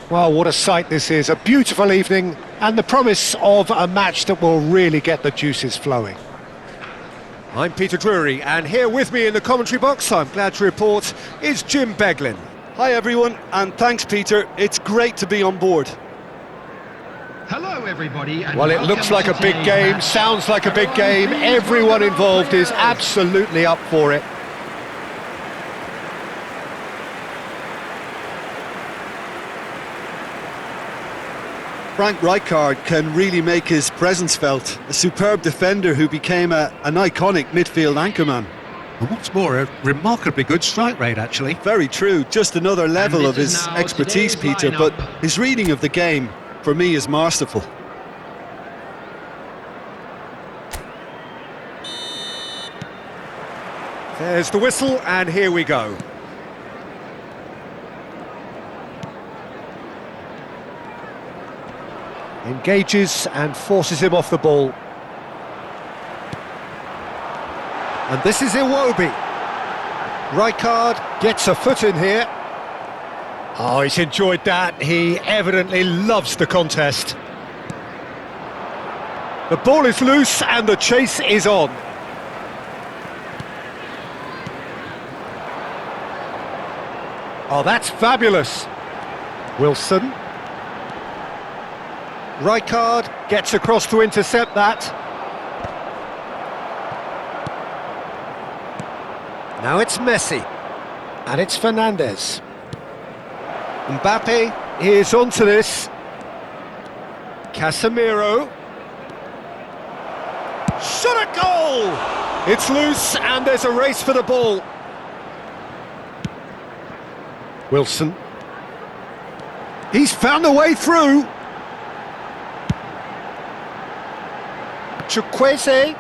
Well, what a sight this is, a beautiful evening and the promise of a match that will really get the juices flowing. I'm Peter Drury, and here with me in the commentary box, I'm glad to report, is Jim Beglin. Hi everyone, and thanks Peter, it's great to be on board. Hello everybody. And well, it looks like a big game, match. sounds like a big game, everyone involved is absolutely up for it. Frank Rijkaard can really make his presence felt, a superb defender who became an iconic midfield anchorman. And what's more, a remarkably good strike rate, actually. Very true, just another level of his expertise, Peter, but his reading of the game, for me, is masterful. There's the whistle, and here we go. Engages and forces him off the ball. And this is Iwobi. Rijkaard gets a foot in here. Oh, he's enjoyed that. He evidently loves the contest. The ball is loose and the chase is on. Oh, that's fabulous. Wilson. Rijkaard gets across to intercept that. Now it's Messi. And it's Fernandes. Mbappe is onto this. Casemiro. Shot a goal! It's loose and there's a race for the ball. Wilson. He's found a way through. Chukwueze.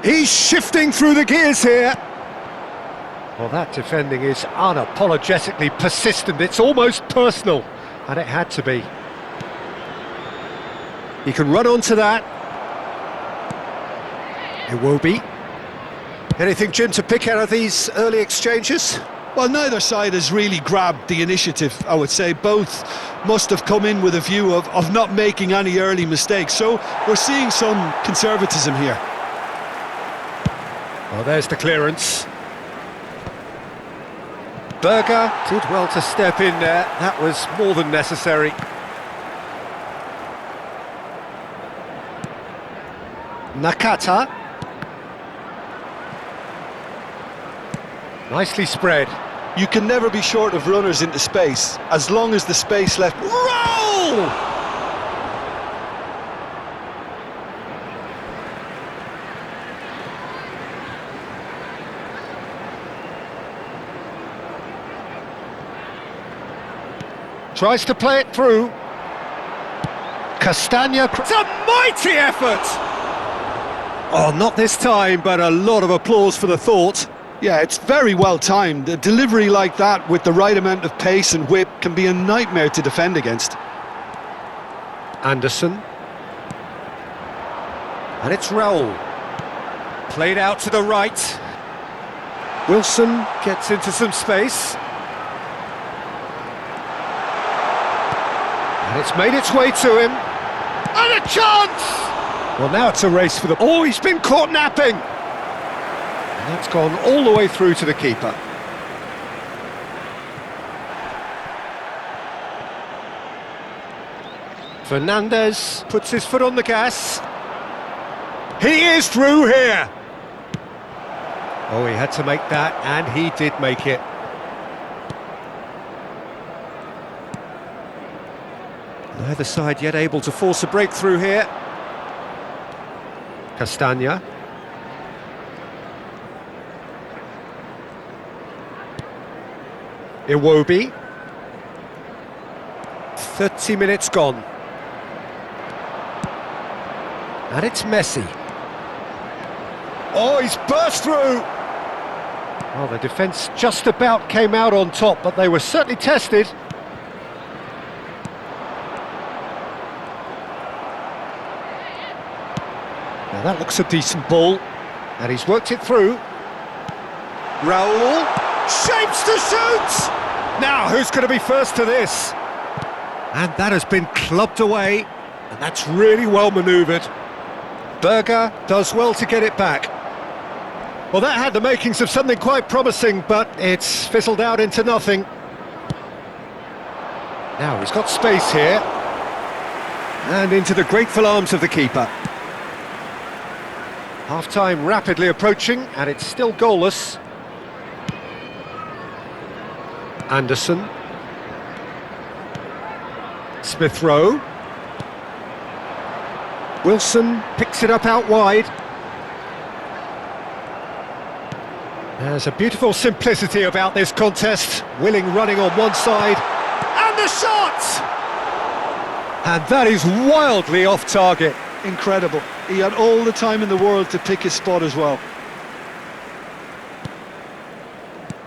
He's shifting through the gears here. Well, that defending is unapologetically persistent. It's almost personal, and it had to be. He can run onto that. Iwobi. Anything, Jim, to pick out of these early exchanges? Well, neither side has really grabbed the initiative, I would say. Both must have come in with a view of not making any early mistakes. So we're seeing some conservatism here. Well, there's the clearance. Berger did well to step in there. That was more than necessary. Nakata. Nicely spread. You can never be short of runners into space, as long as the space left... Roll! Tries to play it through. Castagna... It's a mighty effort! Oh, not this time, but a lot of applause for the thought. Yeah, it's very well timed. A delivery like that with the right amount of pace and whip can be a nightmare to defend against. Anderson. And it's Raul. Played out to the right. Wilson gets into some space. And it's made its way to him. And a chance! Well, now it's a race for the... Oh, he's been caught napping! And that's gone all the way through to the keeper. Fernandes puts his foot on the gas. He is through here! Oh, he had to make that, and he did make it. Neither side yet able to force a breakthrough here. Castagna. Iwobi. 30 minutes gone. And it's Messi. Oh, he's burst through! Well, the defence just about came out on top, but they were certainly tested. Now that looks a decent ball, and he's worked it through. Raul, shapes to shoot! Now, who's going to be first to this? And that has been clubbed away, and that's really well manoeuvred. Berger does well to get it back. Well, that had the makings of something quite promising, but it's fizzled out into nothing. Now he's got space here. And into the grateful arms of the keeper. Half-time rapidly approaching, and it's still goalless. Anderson. Smith Rowe. Wilson picks it up out wide. There's a beautiful simplicity about this contest. Willing running on one side, and the shot! And that is wildly off target. Incredible. He had all the time in the world to pick his spot as well.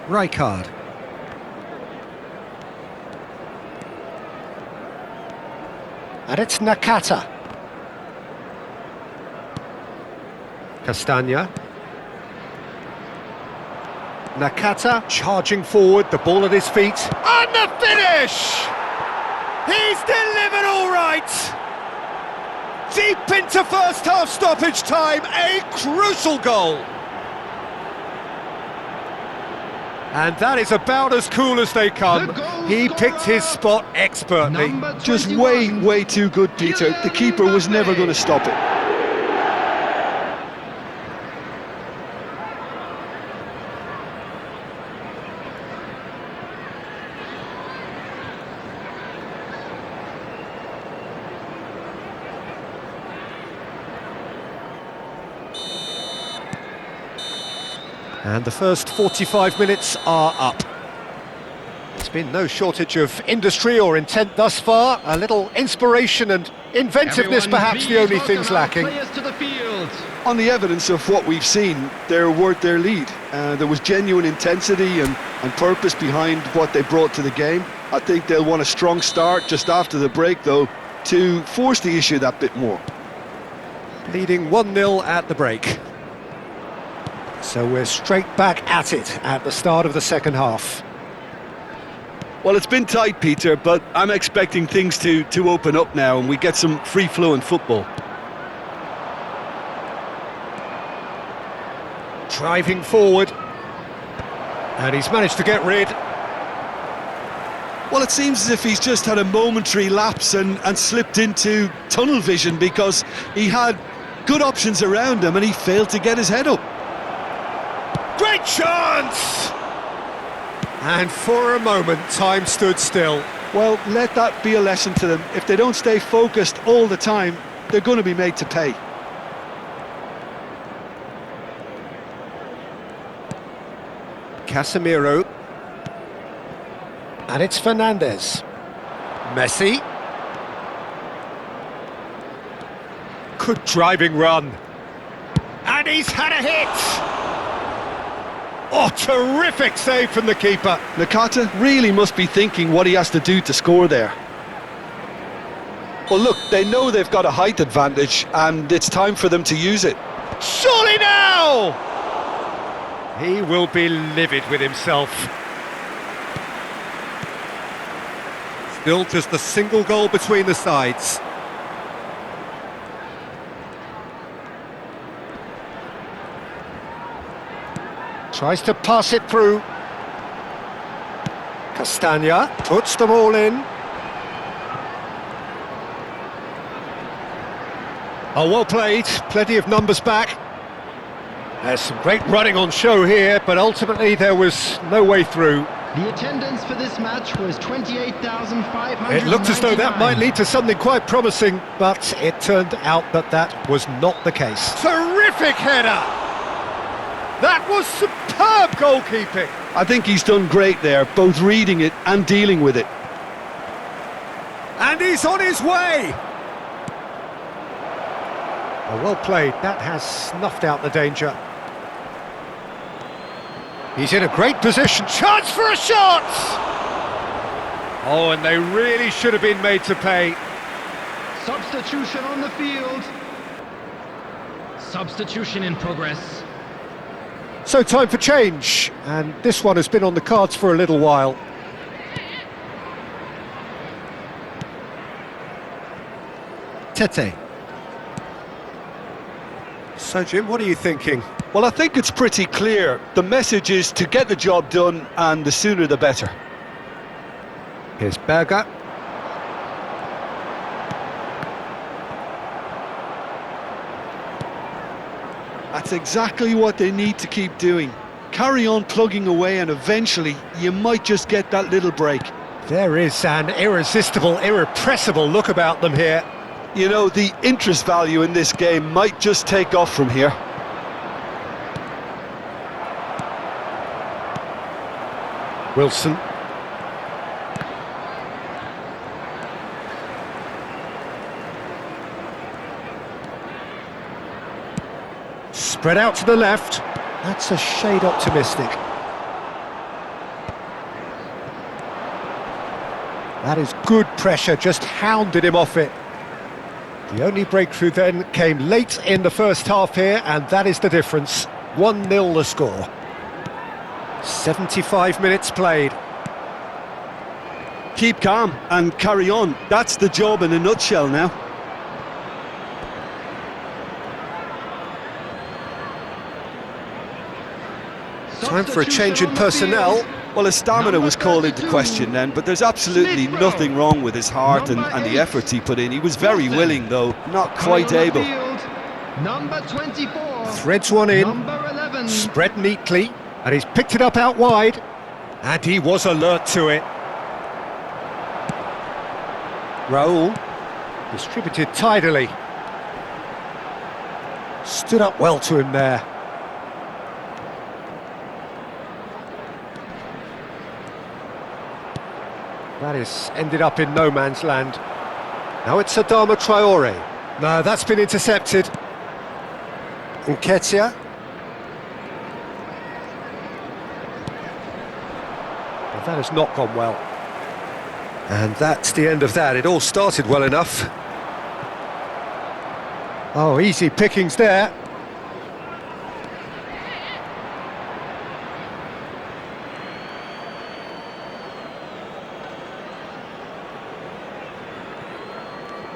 Rijkaard. And it's Nakata. Castagna. Nakata charging forward, the ball at his feet. And the finish! He's delivered all right! Deep into first half stoppage time, a crucial goal! And that is about as cool as they come. He picked his spot expertly. Just way too good, Peter. The keeper was never going to stop it. And the first 45 minutes are up. There's been no shortage of industry or intent thus far. A little inspiration and inventiveness perhaps the only things lacking. On the evidence of what we've seen, they're worth their lead. There was genuine intensity and purpose behind what they brought to the game. I think they'll want a strong start just after the break, though, to force the issue that bit more. Leading 1-0 at the break. So we're straight back at it at the start of the second half. Well, it's been tight, Peter, but I'm expecting things to open up now and we get some free-flowing football. Driving forward. And he's managed to get rid. Well, it seems as if he's just had a momentary lapse and slipped into tunnel vision because he had good options around him and he failed to get his head up. Great chance! And for a moment, time stood still. Well, let that be a lesson to them. If they don't stay focused all the time, they're going to be made to pay. Casemiro. And it's Fernandes. Messi. Good driving run. And he's had a hit! Oh, terrific save from the keeper. Nakata really must be thinking what he has to do to score there. Well, look, they know they've got a height advantage and it's time for them to use it. Surely now! He will be livid with himself. Still just a single goal between the sides. Tries to pass it through. Castagna puts them all in. Oh, well played. Plenty of numbers back. There's some great running on show here, but ultimately there was no way through. The attendance for this match was 28,500. It looked as though that might lead to something quite promising, but it turned out that that was not the case. Terrific header! That was superb goalkeeping. I think he's done great there, both reading it and dealing with it. And he's on his way. Oh, well played. That has snuffed out the danger. He's in a great position. Chance for a shot! Oh, and they really should have been made to pay. Substitution on the field. Substitution in progress. So time for change, and this one has been on the cards for a little while. Tete. So, Jim, what are you thinking? Well, I think it's pretty clear. The message is to get the job done, and the sooner the better. Here's Berger. That's exactly what they need to keep doing. Carry on plugging away, and eventually you might just get that little break. There is an irresistible, irrepressible look about them here. You know, the interest value in this game might just take off from here. Wilson. Spread out to the left. That's a shade optimistic. That is good pressure, just hounded him off it. The only breakthrough then came late in the first half here, and that is the difference. 1-0 the score. 75 minutes played. Keep calm and carry on. That's the job in a nutshell now. Time for a change in personnel. Well, his stamina was called into question then, but there's absolutely nothing wrong with his heart and the efforts he put in. He was very willing, though, not quite able. Number 24. Threads one in. Number 11. Spread neatly, and he's picked it up out wide. And he was alert to it. Raul distributed tidily. Stood up well to him there. That is ended up in no man's land. Now it's Adama Traore. No, that's been intercepted. Nketiah. Well, that has not gone well. And that's the end of that. It all started well enough. Oh, easy pickings there.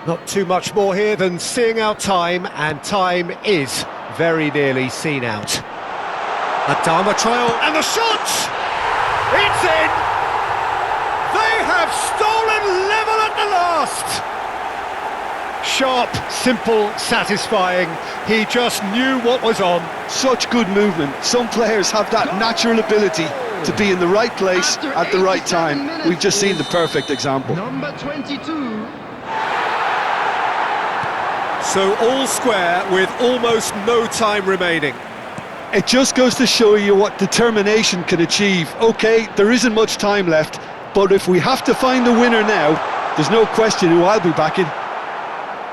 Not too much more here than seeing out time, and time is very nearly seen out. Adama Traore, and the shot! It's in! They have stolen level at the last! Sharp, simple, satisfying. He just knew what was on. Such good movement. Some players have that natural ability to be in the right place at the right time. We've just seen the perfect example. Number 22. So all square with almost no time remaining. It just goes to show you what determination can achieve. Okay, there isn't much time left, but if we have to find the winner now, there's no question who I'll be backing.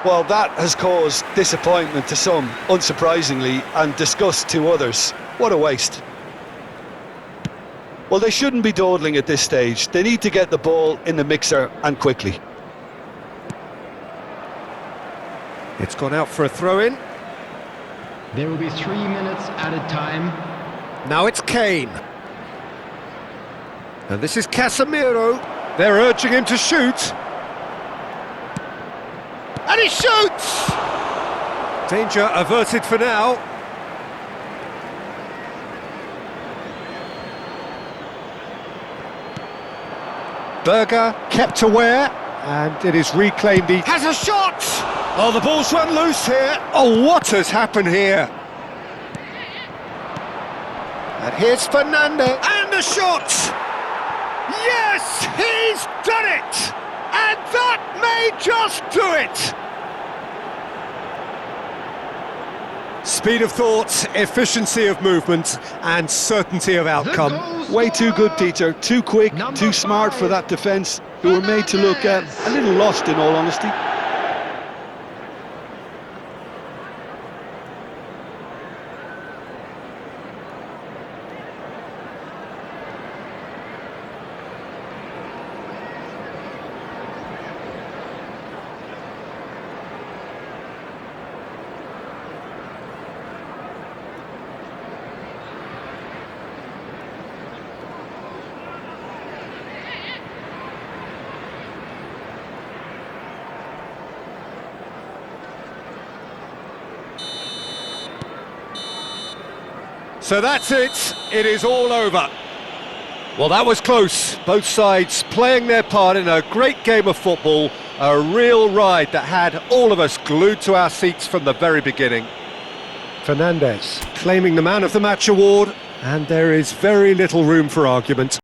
Well, that has caused disappointment to some, unsurprisingly, and disgust to others. What a waste. Well, they shouldn't be dawdling at this stage. They need to get the ball in the mixer, and quickly. It's gone out for a throw-in. There will be 3 minutes added time. Now it's Kane. And this is Casemiro. They're urging him to shoot. And he shoots! Danger averted for now. Berger kept aware, and it is reclaimed. He has a shot! Oh, the ball's run loose here. Oh, what has happened here? And here's Fernandez. And the shot! Yes, he's done it! And that may just do it! Speed of thought, efficiency of movement, and certainty of outcome. Way too good, Peter. Too quick, too smart for that defence, who were made to look a little lost, in all honesty. So that's it. It is all over. Well, that was close. Both sides playing their part in a great game of football. A real ride that had all of us glued to our seats from the very beginning. Fernandez claiming the Man of the Match award, and there is very little room for argument.